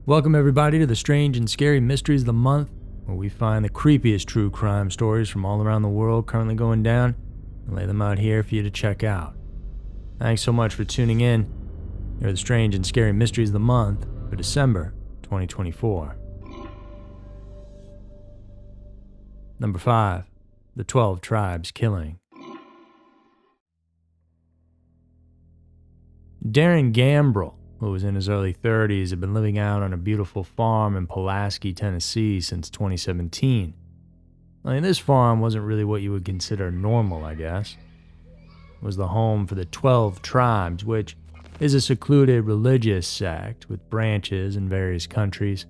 Welcome everybody to the Strange and Scary Mysteries of the Month, where we find the creepiest true crime stories from all around the world currently going down and lay them out here for you to check out. Thanks so much for tuning in. Here are the Strange and Scary Mysteries of the Month for December 2024. Number 5. The 12 Tribes Killing. Darren Gambrell, who was in his early 30s, had been living out on a beautiful farm in Pulaski, Tennessee since 2017. This farm wasn't really what you would consider normal, I guess. It was the home for the 12 Tribes, which is a secluded religious sect with branches in various countries.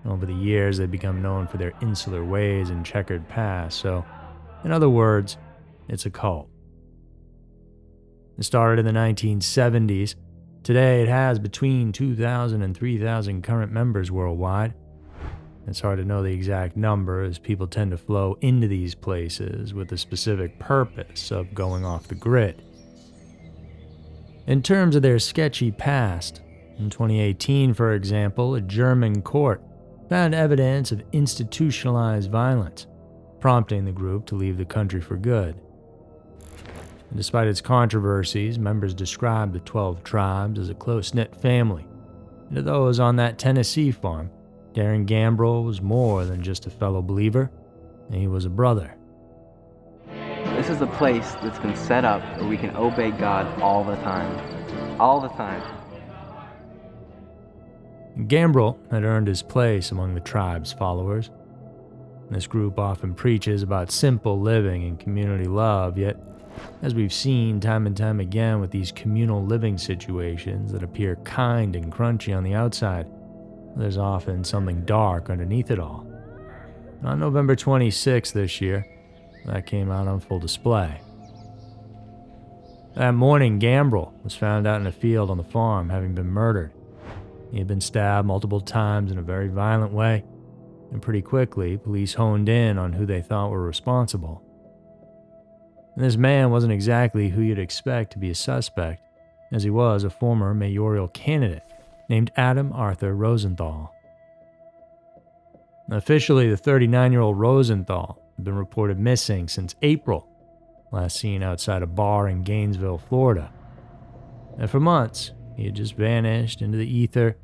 Over the years, they've become known for their insular ways and checkered past, so in other words, it's a cult. It started in the 1970s. Today, it has between 2,000 and 3,000 current members worldwide. It's hard to know the exact number, as people tend to flow into these places with the specific purpose of going off the grid. In terms of their sketchy past, in 2018, for example, a German court found evidence of institutionalized violence, prompting the group to leave the country for good. And despite its controversies, members described the 12 Tribes as a close-knit family. And to those on that Tennessee farm, Darren Gambrell was more than just a fellow believer, and he was a brother. This is a place that's been set up where we can obey God all the time. All the time. Gambrell had earned his place among the tribe's followers. This group often preaches about simple living and community love, yet, as we've seen time and time again with these communal living situations that appear kind and crunchy on the outside, there's often something dark underneath it all. And on November 26th this year, that came out on full display. That morning, Gambrell was found out in a field on the farm, having been murdered. He had been stabbed multiple times in a very violent way, and pretty quickly, police honed in on who they thought were responsible. And this man wasn't exactly who you'd expect to be a suspect, as he was a former mayoral candidate named Adam Arthur Rosenthal. Officially, the 39-year-old Rosenthal had been reported missing since April, last seen outside a bar in Gainesville, Florida. And for months, he had just vanished into the ether,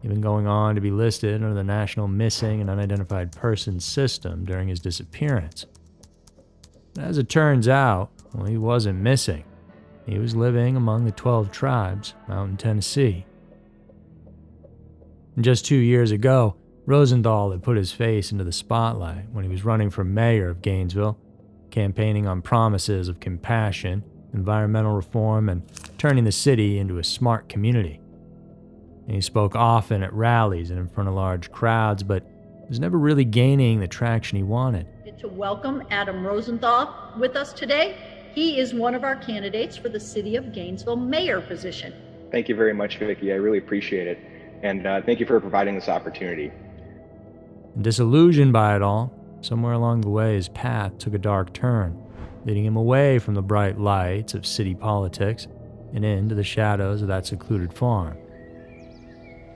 even going on to be listed under the National Missing and Unidentified Persons System during his disappearance. As it turns out, he wasn't missing. He was living among the 12 Tribes out in Tennessee. And just 2 years ago, Rosenthal had put his face into the spotlight when he was running for mayor of Gainesville, campaigning on promises of compassion, environmental reform, and turning the city into a smart community. And he spoke often at rallies and in front of large crowds, but was never really gaining the traction he wanted. To welcome Adam Rosenthal with us today. He is one of our candidates for the City of Gainesville mayor position. Thank you very much, Vicki. I really appreciate it. And thank you for providing this opportunity. Disillusioned by it all, somewhere along the way his path took a dark turn, leading him away from the bright lights of city politics and into the shadows of that secluded farm.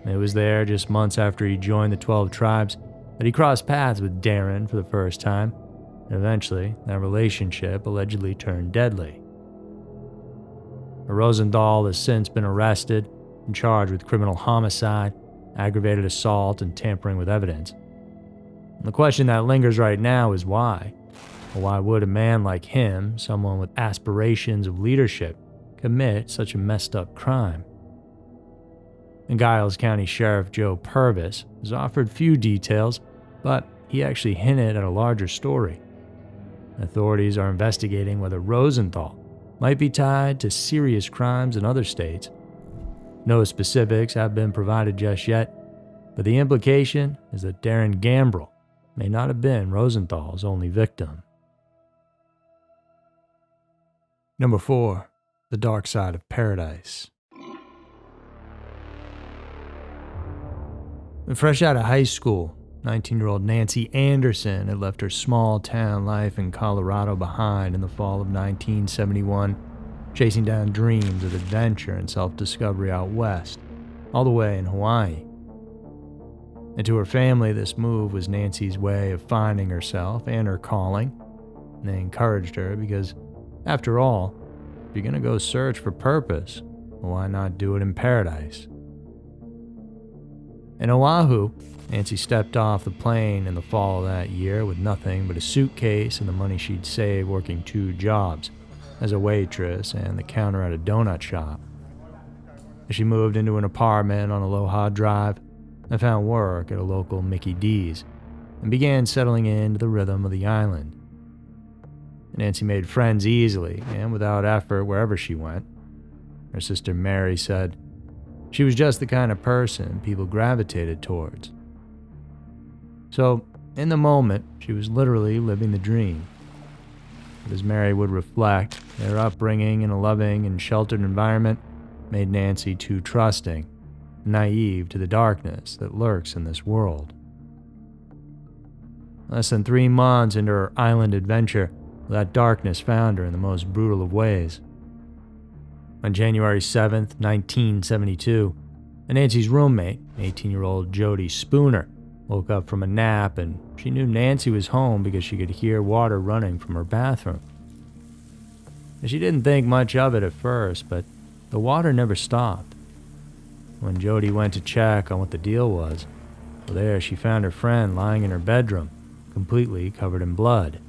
It was there, just months after he joined the 12 Tribes, that he crossed paths with Darren for the first time, and eventually that relationship allegedly turned deadly. Rosenthal has since been arrested and charged with criminal homicide, aggravated assault, and tampering with evidence. And the question that lingers right now is why? Well, why would a man like him, someone with aspirations of leadership, commit such a messed up crime? And Giles County Sheriff Joe Purvis has offered few details, but he actually hinted at a larger story. Authorities are investigating whether Rosenthal might be tied to serious crimes in other states. No specifics have been provided just yet, but the implication is that Darren Gambrell may not have been Rosenthal's only victim. Number 4. The Dark Side of Paradise. Fresh out of high school, 19-year-old Nancy Anderson had left her small-town life in Colorado behind in the fall of 1971, chasing down dreams of adventure and self-discovery out west, all the way in Hawaii. And to her family, this move was Nancy's way of finding herself and her calling. And they encouraged her because, after all, if you're going to go search for purpose, why not do it in paradise? In Oahu, Nancy stepped off the plane in the fall of that year with nothing but a suitcase and the money she'd saved working 2 jobs, as a waitress and the counter at a donut shop. She moved into an apartment on Aloha Drive and found work at a local Mickey D's and began settling into the rhythm of the island. Nancy made friends easily and without effort wherever she went. Her sister Mary said she was just the kind of person people gravitated towards. So, in the moment, she was literally living the dream. But as Mary would reflect, their upbringing in a loving and sheltered environment made Nancy too trusting, naive to the darkness that lurks in this world. Less than 3 months into her island adventure, that darkness found her in the most brutal of ways. On January 7th, 1972, Nancy's roommate, 18-year-old Jody Spooner, woke up from a nap and she knew Nancy was home because she could hear water running from her bathroom. She didn't think much of it at first, but the water never stopped. When Jody went to check on what the deal was, well, there she found her friend lying in her bedroom, completely covered in blood.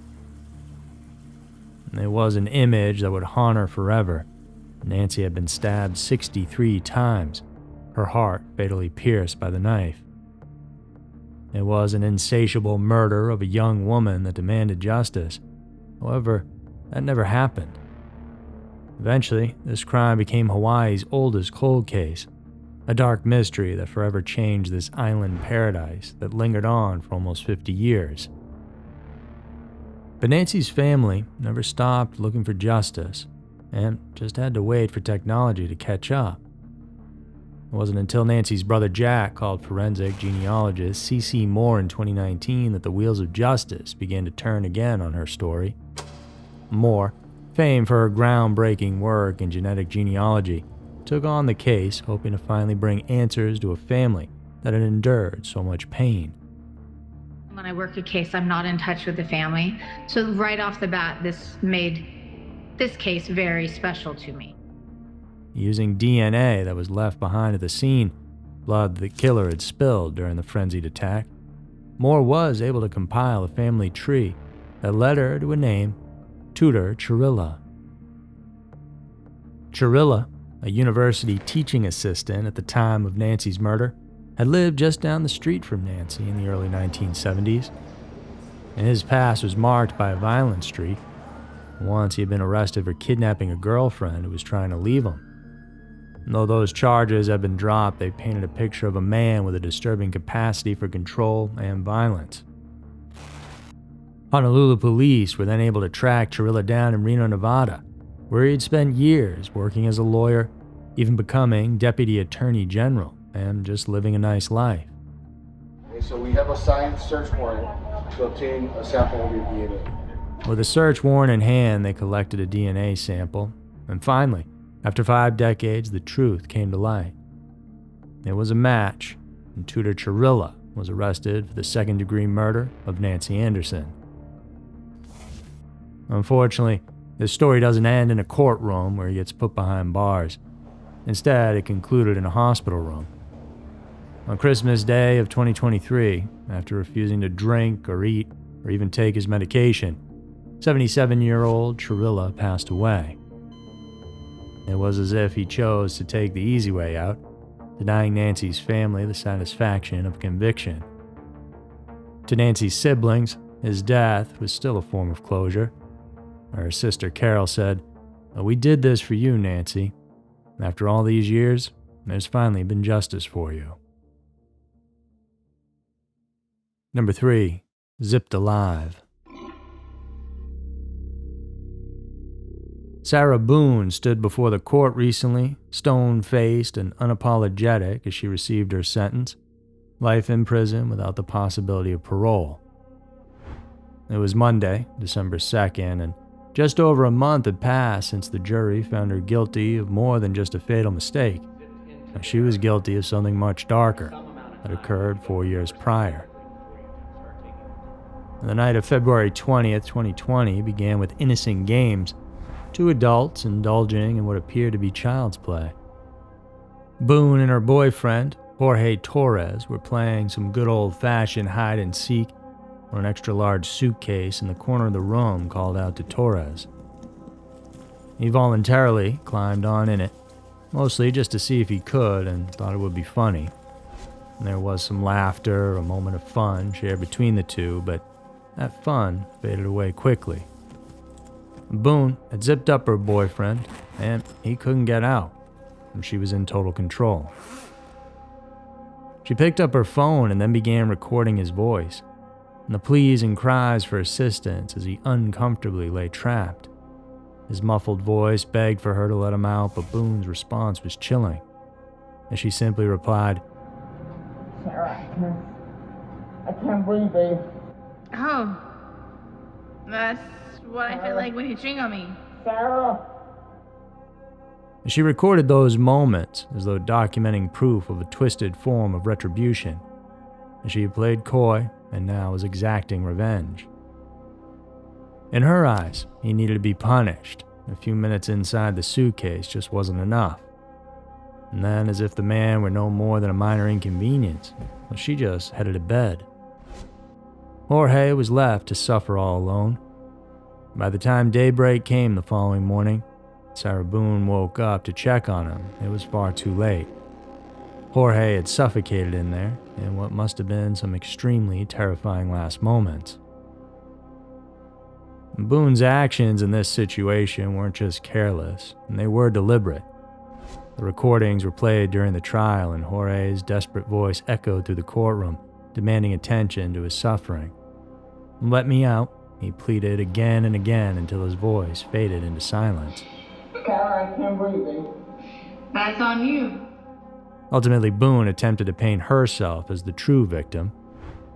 It was an image that would haunt her forever. Nancy had been stabbed 63 times, her heart fatally pierced by the knife. It was an insatiable murder of a young woman that demanded justice. However, that never happened. Eventually, this crime became Hawaii's oldest cold case, a dark mystery that forever changed this island paradise that lingered on for almost 50 years. But Nancy's family never stopped looking for justice and just had to wait for technology to catch up. It wasn't until Nancy's brother Jack called forensic genealogist C.C. Moore in 2019 that the wheels of justice began to turn again on her story. Moore, famed for her groundbreaking work in genetic genealogy, took on the case, hoping to finally bring answers to a family that had endured so much pain. When I work a case, I'm not in touch with the family. So right off the bat, this made this case very special to me. Using DNA that was left behind at the scene, blood the killer had spilled during the frenzied attack, Moore was able to compile a family tree that led her to a name, Tudor Chirilla. Chirilla, a university teaching assistant at the time of Nancy's murder, had lived just down the street from Nancy in the early 1970s, and his past was marked by a violent streak. Once he had been arrested for kidnapping a girlfriend who was trying to leave him. And though those charges had been dropped, they painted a picture of a man with a disturbing capacity for control and violence. Honolulu police were then able to track Chirilla down in Reno, Nevada, where he had spent years working as a lawyer, even becoming Deputy Attorney General, and just living a nice life. Okay, so we have a signed search warrant to obtain a sample of your DNA. With a search warrant in hand, they collected a DNA sample, and finally, after 5 decades, the truth came to light. It was a match, and Tudor Chirilla was arrested for the second-degree murder of Nancy Anderson. Unfortunately, this story doesn't end in a courtroom where he gets put behind bars. Instead, it concluded in a hospital room. On Christmas Day of 2023, after refusing to drink or eat or even take his medication, 77-year-old Chirilla passed away. It was as if he chose to take the easy way out, denying Nancy's family the satisfaction of conviction. To Nancy's siblings, his death was still a form of closure. Her sister Carol said, "We did this for you, Nancy. After all these years, there's finally been justice for you." Number 3. Zipped alive. Sarah Boone stood before the court recently, stone-faced and unapologetic as she received her sentence, life in prison without the possibility of parole. It was Monday, December 2nd, and just over a month had passed since the jury found her guilty of more than just a fatal mistake. She was guilty of something much darker, that occurred 4 years prior. The night of February 20th, 2020 began with innocent games, two adults indulging in what appeared to be child's play. Boone and her boyfriend, Jorge Torres, were playing some good old-fashioned hide-and-seek when an extra-large suitcase in the corner of the room called out to Torres. He voluntarily climbed on in it, mostly just to see if he could, and thought it would be funny. And there was some laughter, a moment of fun shared between the two, but that fun faded away quickly. Boone had zipped up her boyfriend, and he couldn't get out, and she was in total control. She picked up her phone and then began recording his voice, and the pleas and cries for assistance as he uncomfortably lay trapped. His muffled voice begged for her to let him out, but Boone's response was chilling, as she simply replied, "Sarah, I can't breathe, babe." Oh, that's what I feel like when you chewing on me. Sarah! She recorded those moments as though documenting proof of a twisted form of retribution, and she had played coy and now was exacting revenge. In her eyes, he needed to be punished. A few minutes inside the suitcase just wasn't enough. And then, as if the man were no more than a minor inconvenience, well, she just headed to bed. Jorge was left to suffer all alone. By the time daybreak came the following morning, Sarah Boone woke up to check on him. It was far too late. Jorge had suffocated in there in what must have been some extremely terrifying last moments. Boone's actions in this situation weren't just careless, and they were deliberate. The recordings were played during the trial, and Jorge's desperate voice echoed through the courtroom, demanding attention to his suffering. "Let me out," he pleaded again and again until his voice faded into silence. Sarah, I can't breathe, babe. That's on you. Ultimately, Boone attempted to paint herself as the true victim,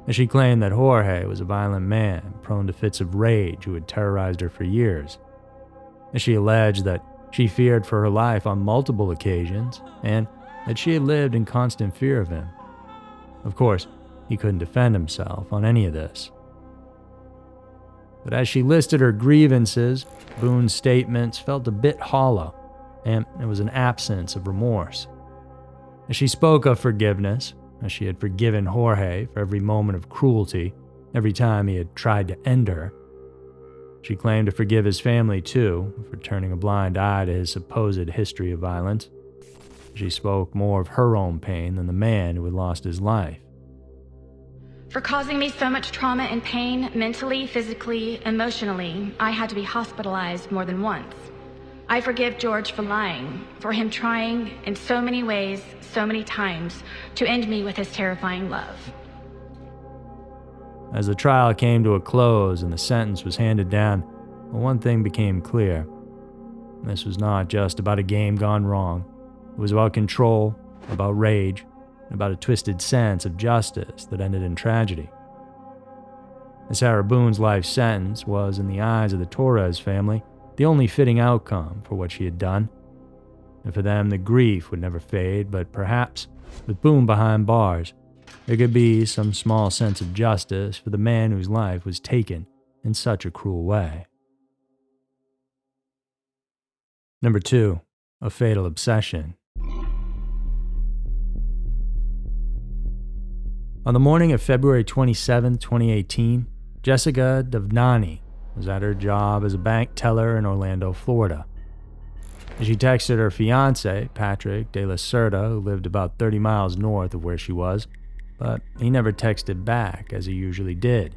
as she claimed that Jorge was a violent man, prone to fits of rage who had terrorized her for years. As she alleged that she feared for her life on multiple occasions, and that she had lived in constant fear of him. Of course, he couldn't defend himself on any of this. But as she listed her grievances, Boone's statements felt a bit hollow, and there was an absence of remorse. As she spoke of forgiveness, as she had forgiven Jorge for every moment of cruelty, every time he had tried to end her, she claimed to forgive his family too, for turning a blind eye to his supposed history of violence. She spoke more of her own pain than the man who had lost his life. For causing me so much trauma and pain, mentally, physically, emotionally, I had to be hospitalized more than once. I forgive George for lying, for him trying in so many ways, so many times, to end me with his terrifying love. As the trial came to a close and the sentence was handed down, one thing became clear. This was not just about a game gone wrong. It was about control, about rage, and about a twisted sense of justice that ended in tragedy. Sarah Boone's life sentence was, in the eyes of the Torres family, the only fitting outcome for what she had done. And for them, the grief would never fade, but perhaps, with Boone behind bars, there could be some small sense of justice for the man whose life was taken in such a cruel way. Number 2, a fatal obsession. On the morning of February 27, 2018, Jessica Davnani was at her job as a bank teller in Orlando, Florida. She texted her fiancé, Patrick De La Cerda, who lived about 30 miles north of where she was, but he never texted back as he usually did.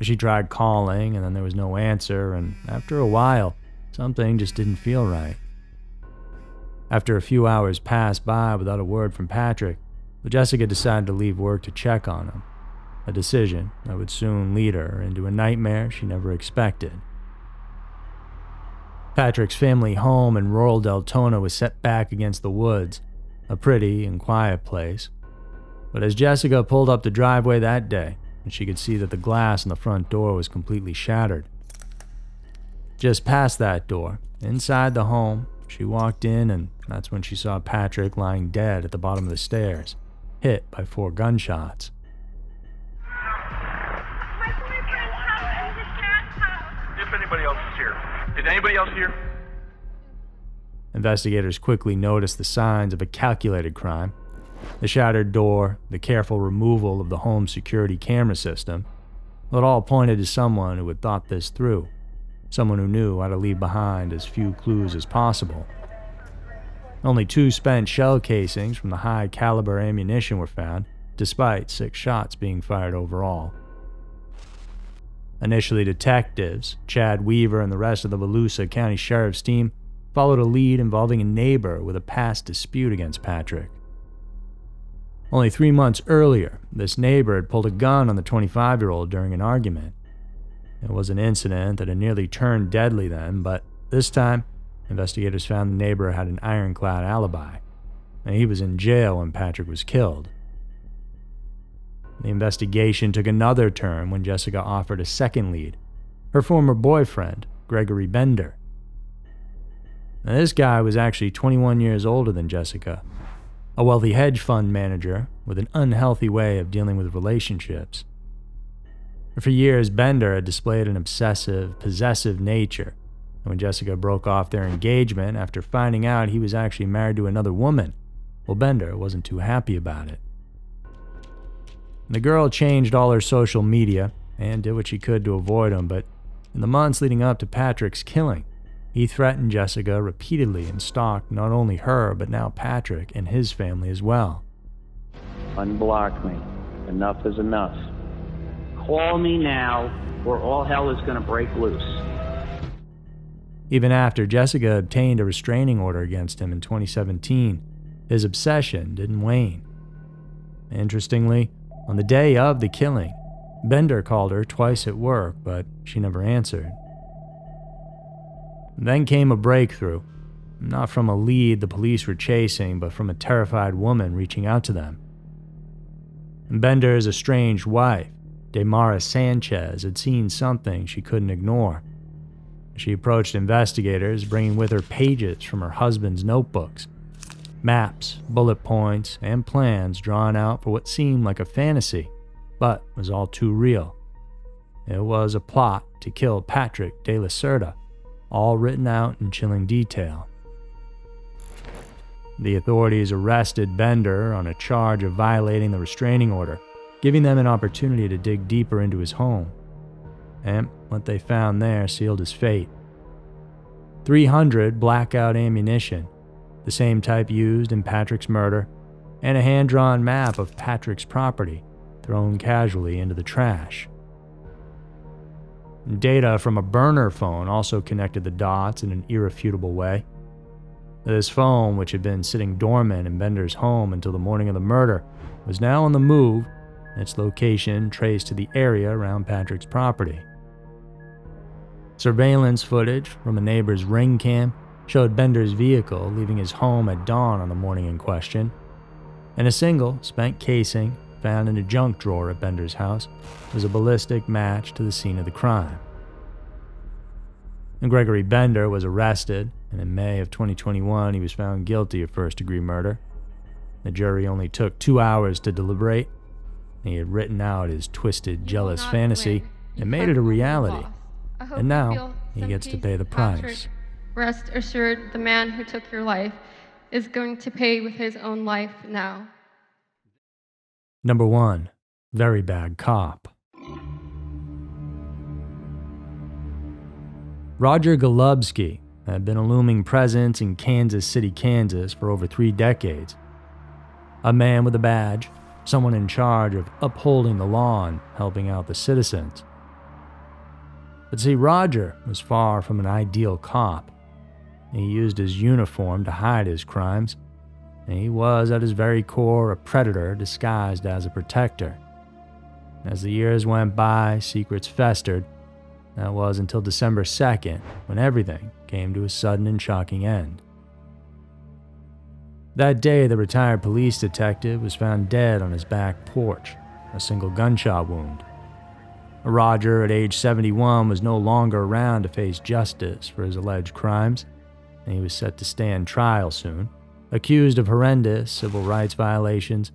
She tried calling, and then there was no answer, and after a while, something just didn't feel right. After a few hours passed by without a word from Patrick, Jessica decided to leave work to check on him, a decision that would soon lead her into a nightmare she never expected. Patrick's family home in rural Deltona was set back against the woods, a pretty and quiet place. But as Jessica pulled up the driveway that day, she could see that the glass in the front door was completely shattered. Just past that door, inside the home, she walked in, and that's when she saw Patrick lying dead at the bottom of the stairs. hit by 4 gunshots. If anybody else is here. Is anybody else here? Investigators quickly noticed the signs of a calculated crime. The shattered door, the careful removal of the home security camera system. It all pointed to someone who had thought this through. Someone who knew how to leave behind as few clues as possible. Only 2 spent shell casings from the high-caliber ammunition were found, despite 6 shots being fired overall. Initially, detectives, Chad Weaver and the rest of the Volusia County Sheriff's team, followed a lead involving a neighbor with a past dispute against Patrick. Only 3 months earlier, this neighbor had pulled a gun on the 25-year-old during an argument. It was an incident that had nearly turned deadly then, but this time, investigators found the neighbor had an ironclad alibi, and he was in jail when Patrick was killed. The investigation took another turn when Jessica offered a second lead, her former boyfriend, Gregory Bender. Now, this guy was actually 21 years older than Jessica, a wealthy hedge fund manager with an unhealthy way of dealing with relationships. For years, Bender had displayed an obsessive, possessive nature, and when Jessica broke off their engagement after finding out he was actually married to another woman, well, Bender wasn't too happy about it. The girl changed all her social media and did what she could to avoid him, but in the months leading up to Patrick's killing, he threatened Jessica repeatedly and stalked not only her, but now Patrick and his family as well. Unblock me. Enough is enough. Call me now, or all hell is going to break loose. Even after Jessica obtained a restraining order against him in 2017, his obsession didn't wane. Interestingly, on the day of the killing, Bender called her twice at work, but she never answered. Then came a breakthrough, not from a lead the police were chasing, but from a terrified woman reaching out to them. Bender's estranged wife, Damara Sanchez, had seen something she couldn't ignore. She approached investigators, bringing with her pages from her husband's notebooks, maps, bullet points, and plans drawn out for what seemed like a fantasy, but was all too real. It was a plot to kill Patrick de la Cerda, all written out in chilling detail. The authorities arrested Bender on a charge of violating the restraining order, giving them an opportunity to dig deeper into his home. And what they found there sealed his fate. 300 blackout ammunition, the same type used in Patrick's murder, and a hand-drawn map of Patrick's property thrown casually into the trash. Data from a burner phone also connected the dots in an irrefutable way. This phone, which had been sitting dormant in Bender's home until the morning of the murder, was now on the move, and its location traced to the area around Patrick's property. Surveillance footage from a neighbor's ring cam showed Bender's vehicle leaving his home at dawn on the morning in question, and a single spent casing found in a junk drawer at Bender's house was a ballistic match to the scene of the crime. And Gregory Bender was arrested, and in May of 2021 he was found guilty of first-degree murder. The jury only took 2 hours to deliberate. He had written out his twisted, jealous fantasy and made it a reality. And now he gets to pay the price. Rest assured, the man who took your life is going to pay with his own life now. Number 1. Very Bad Cop. Roger Golubsky had been a looming presence in Kansas City, Kansas for over 3 decades. A man with a badge, someone in charge of upholding the law and helping out the citizens. But see, Roger was far from an ideal cop. He used his uniform to hide his crimes. He was, at his very core, a predator disguised as a protector. As the years went by, secrets festered. That was until December 2nd, when everything came to a sudden and shocking end. That day, the retired police detective was found dead on his back porch, a single gunshot wound. Roger, at age 71, was no longer around to face justice for his alleged crimes, and he was set to stand trial soon, accused of horrendous civil rights violations,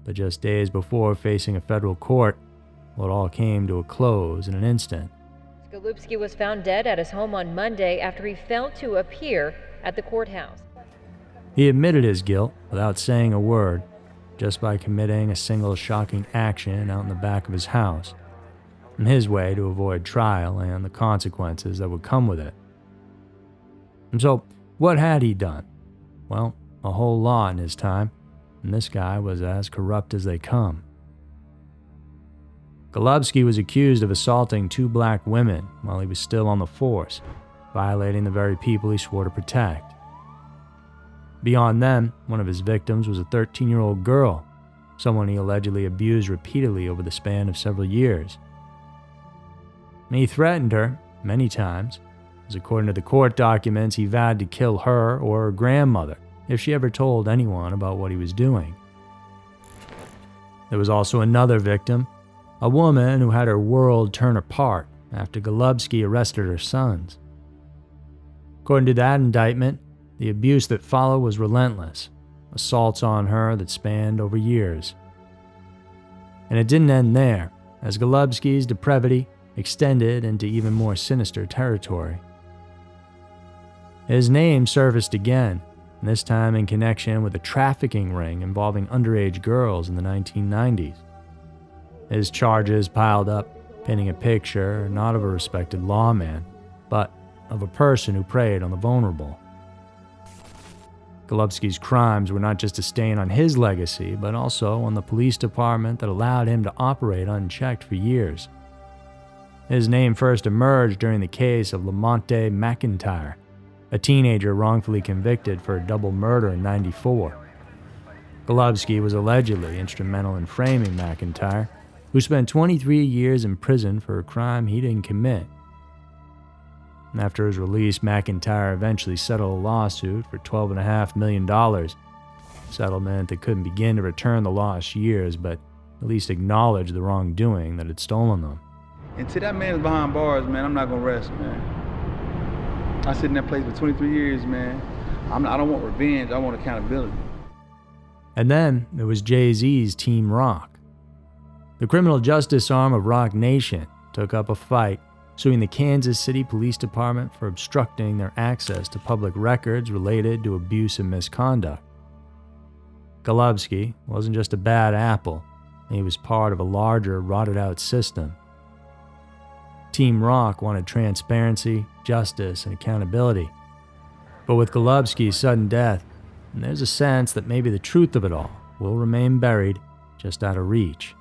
but just days before facing a federal court, well, it all came to a close in an instant. Golubsky was found dead at his home on Monday after he failed to appear at the courthouse. He admitted his guilt without saying a word, just by committing a single shocking action out in the back of his house, in his way to avoid trial and the consequences that would come with it. And so, what had he done? Well, a whole lot in his time, and this guy was as corrupt as they come. Golubsky was accused of assaulting 2 black women while he was still on the force, violating the very people he swore to protect. Beyond them, one of his victims was a 13-year-old girl, someone he allegedly abused repeatedly over the span of several years. And he threatened her many times, as according to the court documents, he vowed to kill her or her grandmother if she ever told anyone about what he was doing. There was also another victim, a woman who had her world turn apart after Golubsky arrested her sons. According to that indictment, the abuse that followed was relentless, assaults on her that spanned over years. And it didn't end there, as Golubsky's depravity extended into even more sinister territory. His name surfaced again, this time in connection with a trafficking ring involving underage girls in the 1990s. His charges piled up, painting a picture not of a respected lawman, but of a person who preyed on the vulnerable. Golubsky's crimes were not just a stain on his legacy, but also on the police department that allowed him to operate unchecked for years. His name first emerged during the case of Lamonte McIntyre, a teenager wrongfully convicted for a double murder in '94. Golubsky was allegedly instrumental in framing McIntyre, who spent 23 years in prison for a crime he didn't commit. After his release, McIntyre eventually settled a lawsuit for $12.5 million, a settlement that couldn't begin to return the lost years, but at least acknowledge the wrongdoing that had stolen them. Until that man is behind bars, man, I'm not gonna rest, man. I sit in that place for 23 years, man. I don't want revenge, I want accountability. And then there was Jay-Z's Team Rock. The criminal justice arm of Rock Nation took up a fight, suing the Kansas City Police Department for obstructing their access to public records related to abuse and misconduct. Golubsky wasn't just a bad apple, he was part of a larger, rotted-out system. Team Rock wanted transparency, justice, and accountability. But with Golubsky's sudden death, there's a sense that maybe the truth of it all will remain buried just out of reach.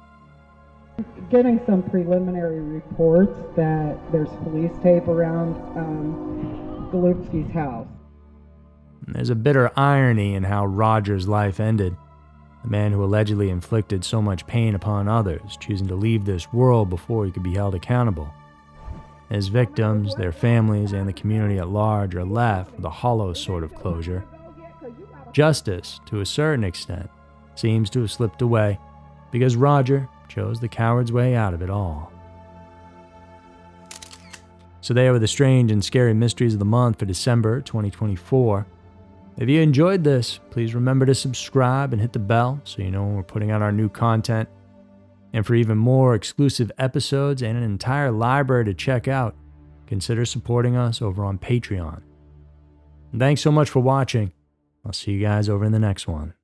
Getting some preliminary reports that there's police tape around Golubsky's house. There's a bitter irony in how Roger's life ended. The man who allegedly inflicted so much pain upon others, choosing to leave this world before he could be held accountable. His victims, their families, and the community at large are left with a hollow sort of closure. Justice, to a certain extent, seems to have slipped away because Roger chose the coward's way out of it all. So there were the strange and scary mysteries of the month for December 2024. If you enjoyed this, please remember to subscribe and hit the bell so you know when we're putting out our new content. And for even more exclusive episodes and an entire library to check out, consider supporting us over on Patreon. And thanks so much for watching. I'll see you guys over in the next one.